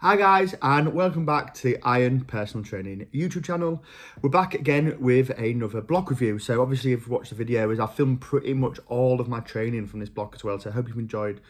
Hi guys, and welcome back to the Iron Personal Training YouTube channel. We're back again with another block review. So obviously if you've watched the videos, I've filmed pretty much all of my training from this block as well. So I hope you've enjoyed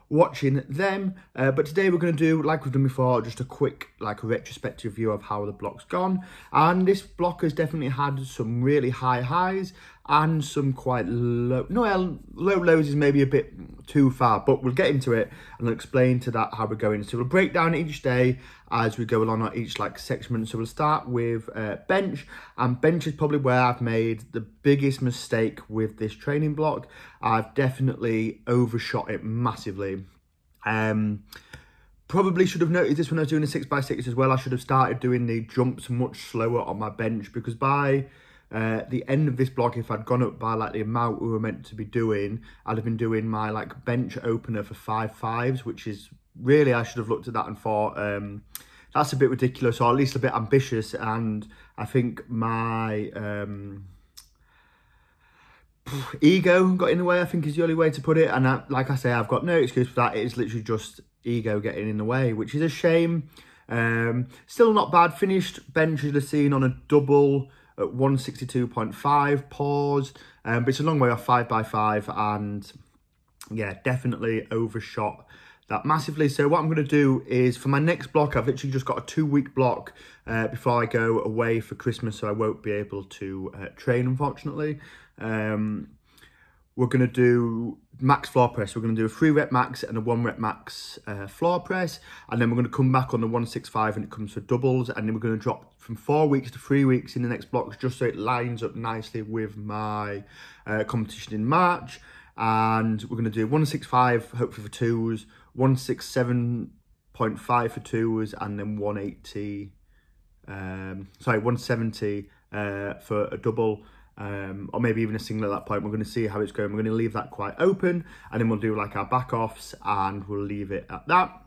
watching them. But today we're going to do, like we've done before, just a quick retrospective view of how the block's gone. And this block has definitely had some really high highs and some quite low, low lows is maybe a bit too far, but we'll get into it and I'll explain to that how we're going. So we'll break down each day as we go along on each segment. So we'll start with bench, and bench is probably where I've made the biggest mistake with this training block. I've definitely overshot it massively. Probably should have noticed this when I was doing a 6x6 as well. I should have started doing the jumps much slower on my bench, because by the end of this block, if I'd gone up by the amount we were meant to be doing, I'd have been doing my bench opener for 5.5s, which is really, I should have looked at that and thought that's a bit ridiculous, or at least a bit ambitious. And I think my ego got in the way, I think is the only way to put it. And like I say, I've got no excuse for that. It is literally just ego getting in the way, which is a shame. Still not bad. Finished bench, as you've seen, on a double at 162.5 pause, but it's a long way off 5x5, and yeah, definitely overshot that massively. So what I'm going to do is, for my next block, I've literally just got a 2-week block before I go away for Christmas, so I won't be able to train, unfortunately. We're going to do max floor press. We're going to do a 3-rep max and a 1-rep max floor press. And then we're going to come back on the 165 when it comes to doubles. And then we're going to drop from 4 weeks to 3 weeks in the next blocks, just so it lines up nicely with my competition in March. And we're going to do 165, hopefully for twos, 167.5 for twos, and then 170 for a double. Or maybe even a single at that point. We're going to see how it's going. We're going to leave that quite open, and then we'll do our back offs, and we'll leave it at that.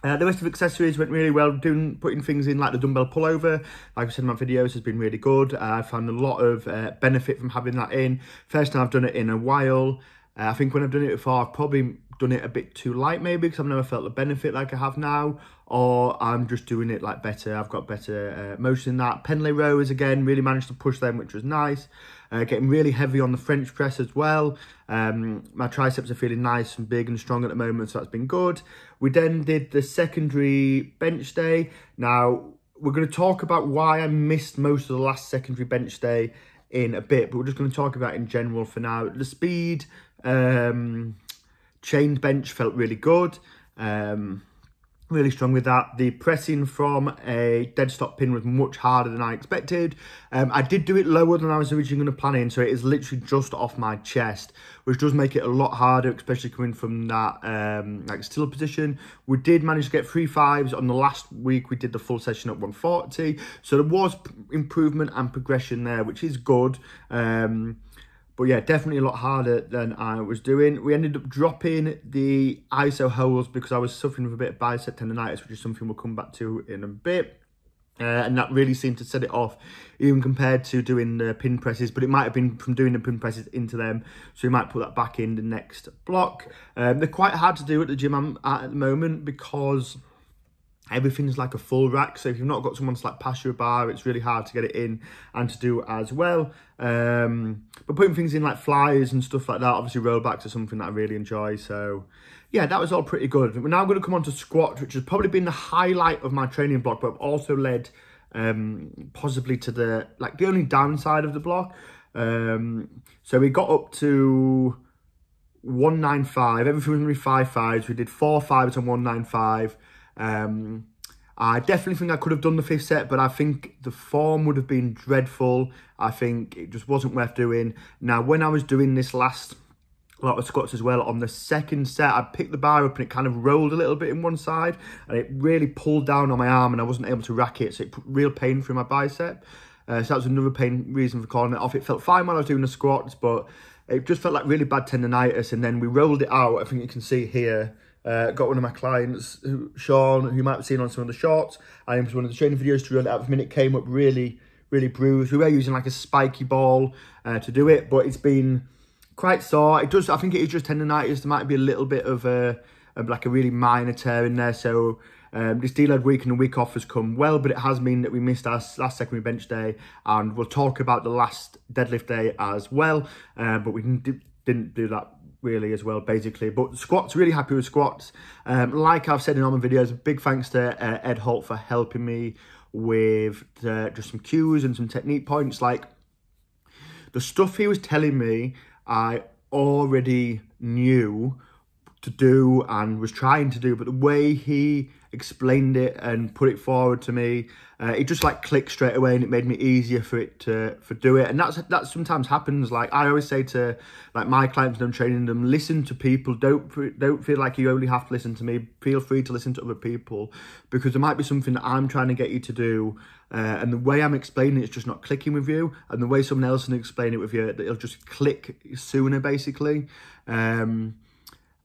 The rest of accessories went really well. Putting things in like the dumbbell pullover, like I said in my videos, has been really good. I found a lot of benefit from having that in. First time I've done it in a while. I think when I've done it before, I've probably done it a bit too light, maybe, because I've never felt the benefit like I have now, or I'm just doing it better. I've got better motion in that. Pendlay rows, again, really managed to push them, which was nice. Getting really heavy on the French press as well. My triceps are feeling nice and big and strong at the moment, so that's been good. We then did the secondary bench day. Now, we're going to talk about why I missed most of the last secondary bench day in a bit, but we're just going to talk about in general for now. The speed chained bench felt really good. Really strong with that. The pressing from a dead stop pin was much harder than I expected. I did do it lower than I was originally going to plan in, so it is literally just off my chest, which does make it a lot harder, especially coming from that still position. We did manage to get 3 5s on the last week. We did the full session at 140, so there was improvement and progression there, which is good. But yeah, definitely a lot harder than I was doing. We ended up dropping the ISO holds because I was suffering with a bit of bicep tendonitis, which is something we'll come back to in a bit. And that really seemed to set it off, even compared to doing the pin presses. But it might have been from doing the pin presses into them, so we might put that back in the next block. They're quite hard to do at the gym I'm at the moment, because everything's like a full rack, so if you've not got someone to pass you a bar, it's really hard to get it in and to do as well. But putting things in like flyers and stuff like that, obviously rollbacks are something that I really enjoy. So yeah, that was all pretty good. We're now going to come on to squats, which has probably been the highlight of my training block, but also led possibly to the only downside of the block. So we got up to 195, everything was going to be 5.5s. We did 4 5s on 195. I definitely think I could have done the 5th set, but I think the form would have been dreadful. I think it just wasn't worth doing. Now, when I was doing this last lot of squats as well, on the 2nd set, I picked the bar up and it kind of rolled a little bit in one side, and it really pulled down on my arm, and I wasn't able to rack it, so it put real pain through my bicep. So that was another reason for calling it off. It felt fine while I was doing the squats, but it just felt like really bad tendonitis, and then we rolled it out. I think you can see here. Got one of my clients, Sean, who you might have seen on some of the shorts. I was one of the training videos to roll it out. For a minute, came up really bruised. We were using a spiky ball to do it, but it's been quite sore. It does. I think it is just tendonitis. There might be a little bit of a really minor tear in there. So This deload week and a week off has come well, but it has meant that we missed our last secondary bench day, and we'll talk about the last deadlift day as well, but we didn't do that really as well, basically. But squats, really happy with squats. Like I've said in all my videos, big thanks to Ed Holt for helping me with just some cues and some technique points. Like, the stuff he was telling me, I already knew to do and was trying to do, but the way he explained it and put it forward to me, it just like clicked straight away, and it made me easier for do it. And that sometimes happens. Like, I always say to like my clients when I'm training them, listen to people. Don't feel like you only have to listen to me. Feel free to listen to other people, because there might be something that I'm trying to get you to do, and the way I'm explaining it's just not clicking with you, and the way someone else can explain it with you, it'll just click sooner, basically.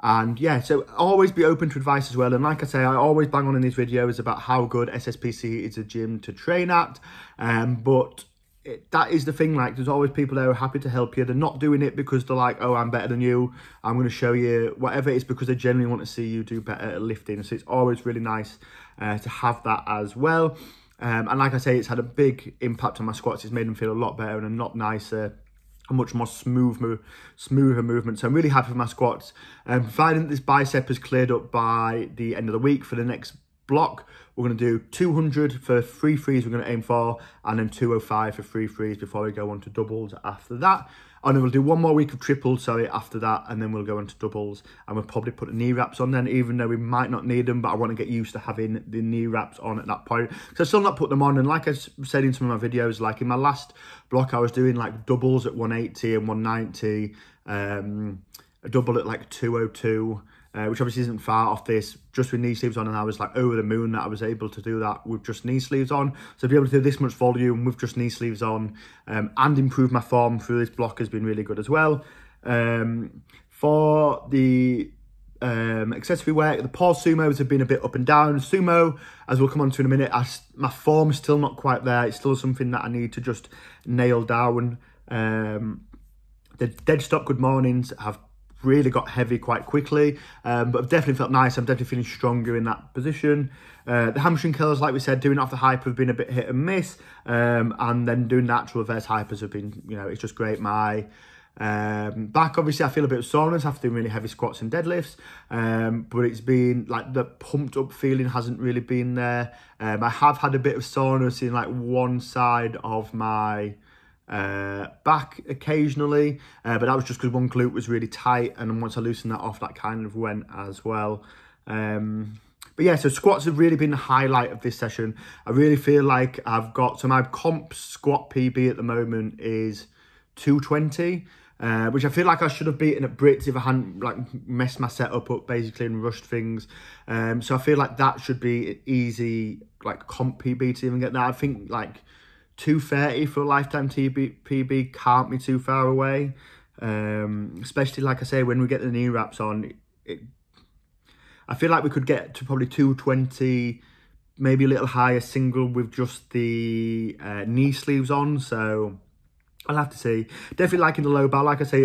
And yeah, so always be open to advice as well. And like I say, I always bang on in these videos about how good SSPC is a gym to train at. But that is the thing, like, there's always people there who are happy to help you. They're not doing it because they're like, oh, I'm better than you, I'm going to show you whatever. It's because they genuinely want to see you do better at lifting. So it's always really nice to have that as well. And like I say, it's had a big impact on my squats. It's made them feel a lot better and a lot nicer, a much more smoother movement. So I'm really happy with my squats. Providing that this bicep is cleared up by the end of the week, for the next block, we're going to do 200 for free frees we're going to aim for, and then 205 for free frees before we go on to doubles after that. And then we'll do one more week of triples, after that, and then we'll go on to doubles. And we'll probably put the knee wraps on then, even though we might not need them, but I want to get used to having the knee wraps on at that point. So I still not put them on, and like I said in some of my videos, like in my last block, I was doing like doubles at 180 and 190, a double at like 202, which obviously isn't far off this, just with knee sleeves on, and I was like over the moon that I was able to do that with just knee sleeves on. So to be able to do this much volume with just knee sleeves on, and improve my form through this block has been really good as well. For the accessory work, the pause sumos have been a bit up and down. Sumo, as we'll come on to in a minute, my form is still not quite there. It's still something that I need to just nail down. The dead stop good mornings have really got heavy quite quickly, but I've definitely felt nice. I'm definitely feeling stronger in that position. The hamstring curls, like we said, doing off the hyper have been a bit hit and miss, and then doing natural reverse hypers have been, it's just great. My back, obviously I feel a bit of soreness after doing really heavy squats and deadlifts, but it's been like the pumped up feeling hasn't really been there. I have had a bit of soreness in like one side of my back occasionally, but that was just because one glute was really tight, and once I loosened that off, that kind of went as well. But yeah, so squats have really been the highlight of this session. I really feel like I've got, so my comp squat PB at the moment is 220, which I feel like I should have beaten at Brits if I hadn't like messed my setup up basically and rushed things. So I feel like that should be an easy like comp PB to even get that. I think like 230 for a lifetime PB can't be too far away, especially like I say, when we get the knee wraps on, I feel like we could get to probably 220, maybe a little higher single with just the knee sleeves on. So I'll have to see. Definitely liking the low bar. Like I say,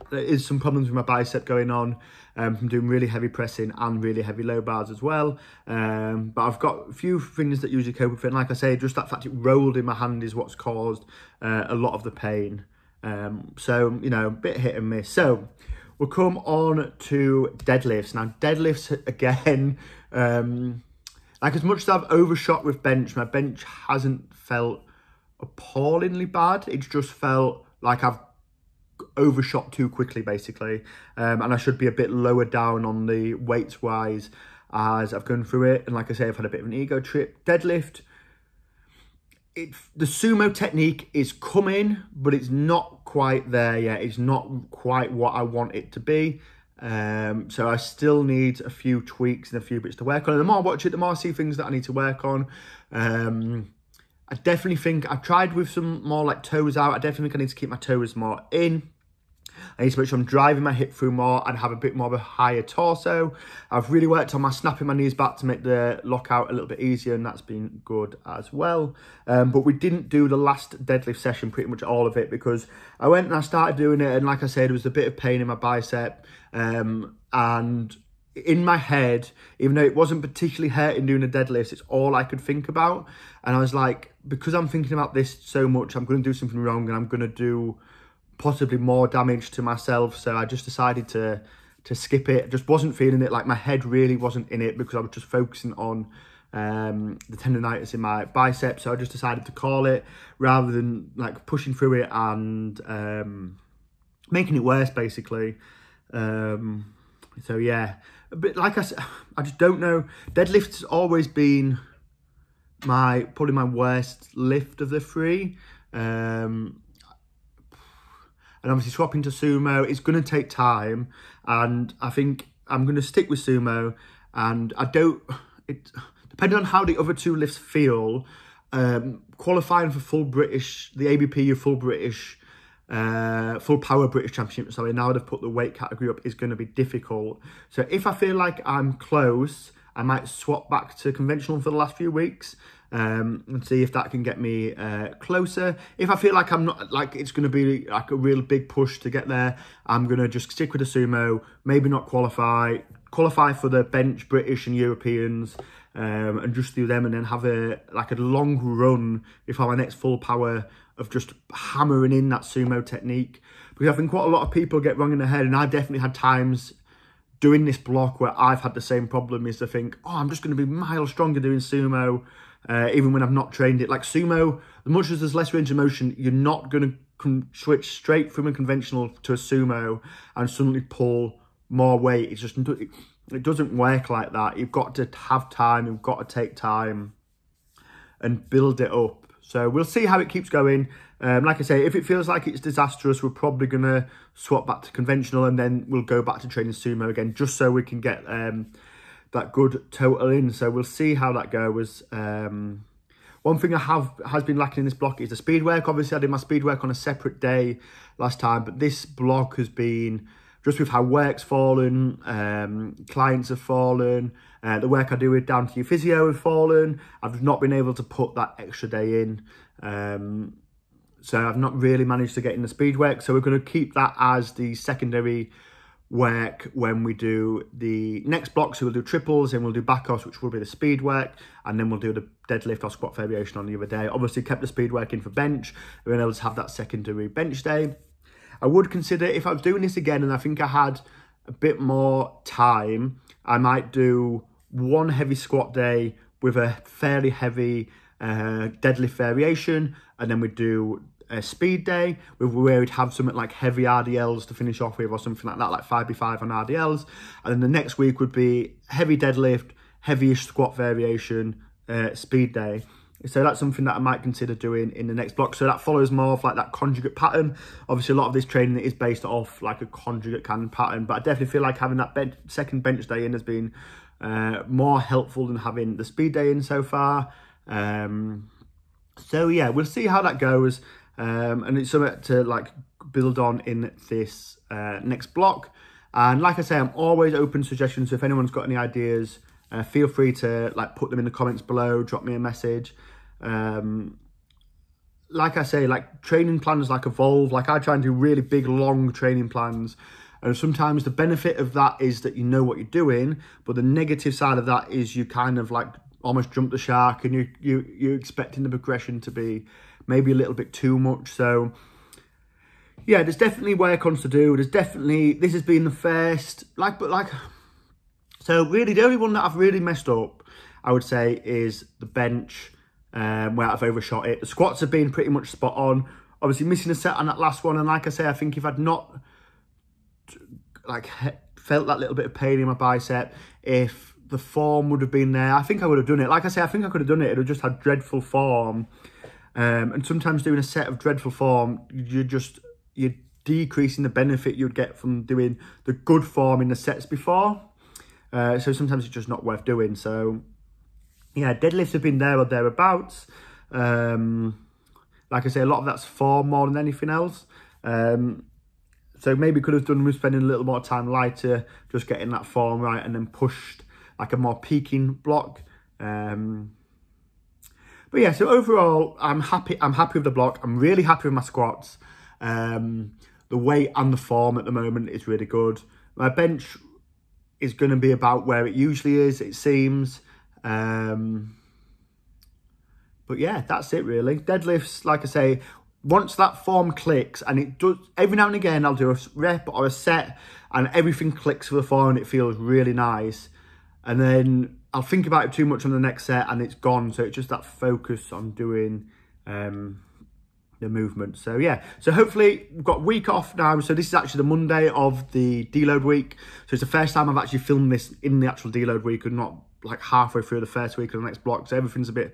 there is some problems with my bicep going on from doing really heavy pressing and really heavy low bars as well. But I've got a few things that usually cope with it. And like I say, just that fact it rolled in my hand is what's caused a lot of the pain. So, a bit hit and miss. So we'll come on to deadlifts. Now, deadlifts, again, like as much as I've overshot with bench, my bench hasn't felt appallingly bad. It's just felt like I've overshot too quickly, basically. And I should be a bit lower down on the weights wise as I've gone through it. And like I say, I've had a bit of an ego trip. Deadlift, the sumo technique is coming, but it's not quite there yet. It's not quite what I want it to be. So I still need a few tweaks and a few bits to work on. And the more I watch it, the more I see things that I need to work on. I definitely think I've tried with some more like toes out. I definitely think I need to keep my toes more in. I need to make sure I'm driving my hip through more and have a bit more of a higher torso. I've really worked on my snapping my knees back to make the lockout a little bit easier, and that's been good as well. But we didn't do the last deadlift session, pretty much all of it, because I went and I started doing it, and like I said, there was a bit of pain in my bicep, and in my head, even though it wasn't particularly hurting doing a deadlift, it's all I could think about. And I was like, because I'm thinking about this so much, I'm going to do something wrong and I'm going to do possibly more damage to myself. So I just decided to skip it. I just wasn't feeling it. Like my head really wasn't in it because I was just focusing on the tendonitis in my biceps. So I just decided to call it rather than like pushing through it and making it worse, basically. So yeah, but like I said, I just don't know. Deadlift's always been probably my worst lift of the three. And obviously swapping to sumo, it's going to take time. And I think I'm going to stick with sumo. And depending on how the other two lifts feel, qualifying for the ABP full power British Championship, sorry, now they've put the weight category up, is going to be difficult. So if I feel like I'm close, I might swap back to conventional for the last few weeks and see if that can get me closer. If I feel like I'm not, like it's going to be like a real big push to get there, I'm going to just stick with the sumo, maybe not qualify for the bench British and Europeans, and just do them, and then have a long run before my next full power of just hammering in that sumo technique. Because I think what a lot of people get wrong in their head, and I definitely had times doing this block where I've had the same problem, is to think, oh, I'm just going to be miles stronger doing sumo, even when I've not trained it. Like sumo, as much as there's less range of motion, you're not going to switch straight from a conventional to a sumo and suddenly pull more weight. It's just, it doesn't work like that. You've got to have time, you've got to take time and build it up. So we'll see how it keeps going. Like I say, if it feels like it's disastrous, we're probably going to swap back to conventional, and then we'll go back to training sumo again, just so we can get that good total in. So we'll see how that goes. One thing has been lacking in this block is the speed work. Obviously, I did my speed work on a separate day last time, but this block has been, just with how work's fallen, clients have fallen, the work I do with down to your physio have fallen. I've not been able to put that extra day in. So I've not really managed to get in the speed work. So we're going to keep that as the secondary work when we do the next block. So we'll do triples and we'll do back offs, which will be the speed work. And then we'll do the deadlift or squat variation on the other day. Obviously kept the speed work in for bench. We're able to have that secondary bench day. I would consider, if I was doing this again and I think I had a bit more time, I might do one heavy squat day with a fairly heavy deadlift variation, and then we'd do a speed day where we'd have something like heavy RDLs to finish off with, or something like that, like 5x5 on RDLs. And then the next week would be heavy deadlift, heavyish squat variation, speed day. So that's something that I might consider doing in the next block. So that follows more of like that conjugate pattern. Obviously, a lot of this training is based off like a conjugate kind of pattern, but I definitely feel like having that second bench day in has been more helpful than having the speed day in so far. So yeah, we'll see how that goes. And it's something to like build on in this next block. And like I say, I'm always open to suggestions. So if anyone's got any ideas, feel free to like put them in the comments below, drop me a message. Like I say, like training plans like evolve. Like I try and do really big, long training plans. And sometimes the benefit of that is that you know what you're doing, but the negative side of that is you kind of like almost jump the shark, and you're expecting the progression to be maybe a little bit too much. So yeah, there's definitely work on to do. There's definitely, this has been the first, so really the only one that I've really messed up, I would say, is the bench, where I've overshot it. The squats have been pretty much spot on. Obviously missing a set on that last one, and like I say, I think if I'd not like felt that little bit of pain in my bicep, if the form would have been there, I think I would have done it. Like I say, I think I could have done it. It would have just had dreadful form. And sometimes doing a set of dreadful form, you're decreasing the benefit you'd get from doing the good form in the sets before. So sometimes it's just not worth doing. So yeah, deadlifts have been there or thereabouts. Like I say, a lot of that's form more than anything else. So maybe could have done with spending a little more time lighter, just getting that form right, and then pushed like a more peaking block. But yeah, so overall, I'm happy with the block. I'm really happy with my squats. The weight and the form at the moment is really good. My bench is going to be about where it usually is, it seems. But yeah, that's it really. Deadlifts, like I say, once that form clicks, and it does, every now and again I'll do a rep or a set and everything clicks for the form and it feels really nice. And then I'll think about it too much on the next set and it's gone. So it's just that focus on doing the movement. So yeah, so hopefully we've got a week off now. So this is actually the Monday of the deload week. So it's the first time I've actually filmed this in the actual deload week and not like halfway through the first week of the next block. So everything's a bit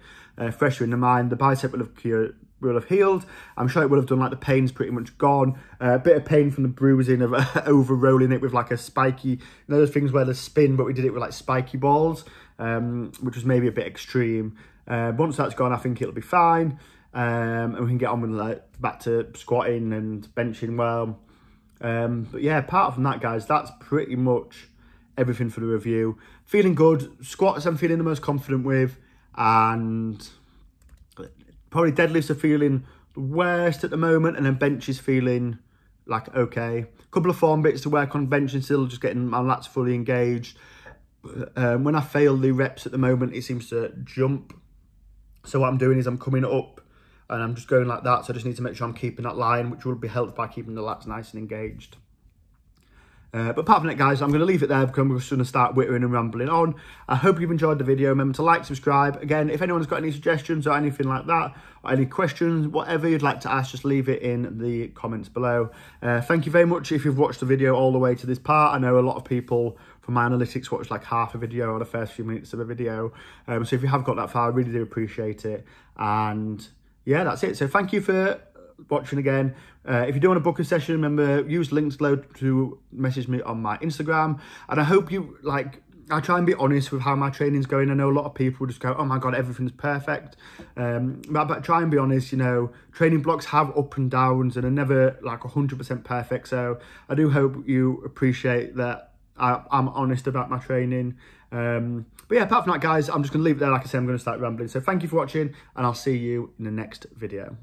fresher in the mind. The bicep will have healed. I'm sure it would have done, like the pain's pretty much gone. A bit of pain from the bruising of over rolling it with like a spiky, you know those things where there's spin, but we did it with like spiky balls, which was maybe a bit extreme. Once that's gone, I think it'll be fine. And we can get on with like back to squatting and benching well. But yeah, apart from that, guys, that's pretty much everything for the review. Feeling good. Squats I'm feeling the most confident with, and probably deadlifts are feeling the worst at the moment, and then bench is feeling like okay. A couple of form bits to work on benching still, just getting my lats fully engaged. When I fail the reps at the moment, it seems to jump. So what I'm doing is I'm coming up and I'm just going like that. So I just need to make sure I'm keeping that line, which will be helped by keeping the lats nice and engaged. But apart from that, guys, I'm going to leave it there because I'm just going to start whittering and rambling on. I hope you've enjoyed the video. Remember to like, subscribe. Again, if anyone's got any suggestions or anything like that, or any questions, whatever you'd like to ask, just leave it in the comments below. Thank you very much if you've watched the video all the way to this part. I know a lot of people from my analytics watch like half a video or the first few minutes of a video. So if you have got that far, I really do appreciate it. And yeah, that's it. So thank you for watching again. If you do want to book a session, remember, use links below to message me on my Instagram. And I hope you, like, I try and be honest with how my training's going. I know a lot of people just go, oh my God, everything's perfect. But try and be honest, you know, training blocks have up and downs and are never like 100% perfect. So I do hope you appreciate that I'm honest about my training. But yeah, apart from that, guys, I'm just going to leave it there. Like I said, I'm going to start rambling. So thank you for watching, and I'll see you in the next video.